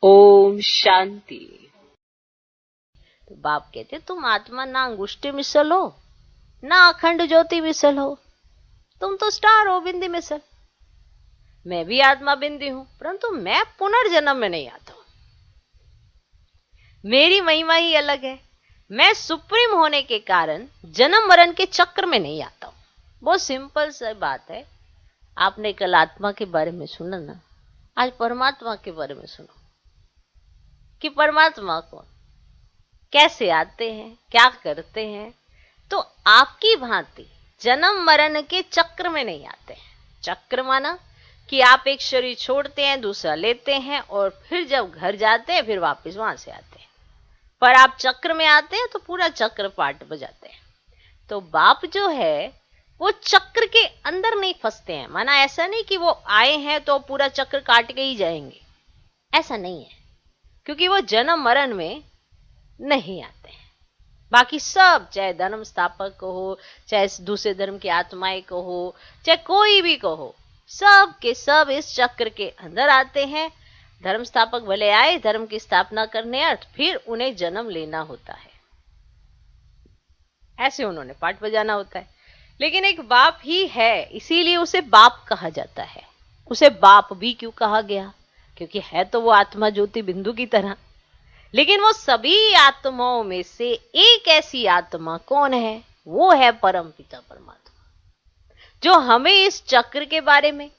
ओम शांति। तो बाप कहते तुम आत्मा ना अंगुष्ठी मिसल हो ना अखंड ज्योति मिसल हो, तुम तो स्टार हो बिंदी मिसल। मैं भी आत्मा बिंदी हूं, परंतु मैं पुनर्जन्म में नहीं आता हूं। मेरी महिमा ही अलग है। मैं सुप्रीम होने के कारण जन्म मरण के चक्र में नहीं आता हूं। बहुत सिंपल सी बात है। आपने कल आत्मा के बारे में सुना ना, आज परमात्मा के बारे में सुनो कि परमात्मा कौन, कैसे आते हैं, क्या करते हैं। तो आपकी भांति जन्म मरण के चक्र में नहीं आते हैं। चक्र माना कि आप एक शरीर छोड़ते हैं, दूसरा लेते हैं और फिर जब घर जाते हैं फिर वापस वहां से आते हैं। पर आप चक्र में आते हैं तो पूरा चक्र पाठ बजाते हैं। तो बाप जो है वो चक्र के अंदर नहीं फंसते हैं। माना ऐसा नहीं कि वो आए हैं तो पूरा चक्र काट के ही जाएंगे, ऐसा नहीं है, क्योंकि वो जन्म मरण में नहीं आते हैं। बाकी सब, चाहे धर्म स्थापक को हो, चाहे दूसरे धर्म की आत्माएं को हो, चाहे कोई भी को हो, सब के सब इस चक्र के अंदर आते हैं। धर्म स्थापक भले आए धर्म की स्थापना करने अर्थ, फिर उन्हें जन्म लेना होता है, ऐसे उन्होंने पाठ बजाना होता है। लेकिन एक बाप ही है, इसीलिए उसे बाप कहा जाता है। उसे बाप भी क्यों कहा गया? क्योंकि है तो वो आत्मा ज्योति बिंदु की तरह। लेकिन वो सभी आत्माओं में से एक ऐसी आत्मा कौन है? वो है परम पिता परमात्मा, जो हमें इस चक्र के बारे में,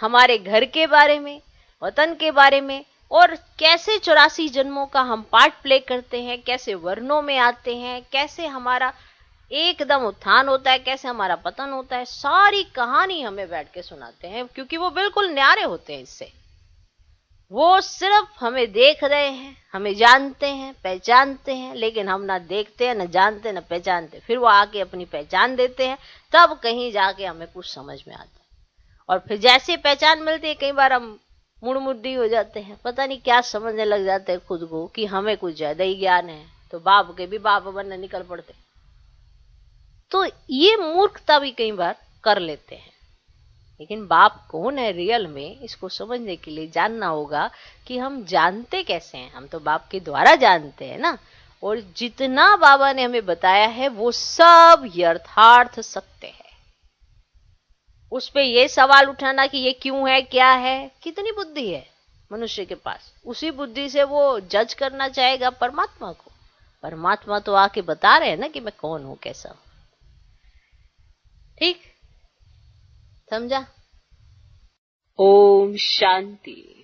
हमारे घर के बारे में, वतन के बारे में, और कैसे 84 जन्मों का हम पार्ट प्ले करते हैं, कैसे वर्णों में आते हैं, कैसे हमारा एकदम उत्थान होता है, कैसे हमारा पतन होता है, सारी कहानी हमें बैठ के सुनाते हैं। क्योंकि वो बिल्कुल न्यारे होते हैं इससे। वो सिर्फ हमें देख रहे हैं, हमें जानते हैं, पहचानते हैं, लेकिन हम ना देखते हैं, ना जानते, ना पहचानते। फिर वो आके अपनी पहचान देते हैं, तब कहीं जाके हमें कुछ समझ में आता है। और फिर जैसे पहचान मिलती है, कई बार हम मुड़मुड़ी हो जाते हैं, पता नहीं क्या समझने लग जाते हैं खुद को कि हमें कुछ ज्यादा ही ज्ञान है, तो बाप के भी बाप बनने निकल पड़ते। तो ये मूर्खता भी कई बार कर लेते हैं। लेकिन बाप कौन है रियल में, इसको समझने के लिए जानना होगा कि हम जानते कैसे हैं। हम तो बाप के द्वारा जानते हैं ना, और जितना बाबा ने हमें बताया है वो सब यथार्थ सत्य है। उस पे ये सवाल उठाना कि ये क्यों है, क्या है, कितनी बुद्धि है मनुष्य के पास, उसी बुद्धि से वो जज करना चाहेगा परमात्मा को। परमात्मा तो आके बता रहे हैं ना कि मैं कौन हूं, कैसा हूं। ठीक समझा? ओम शांति।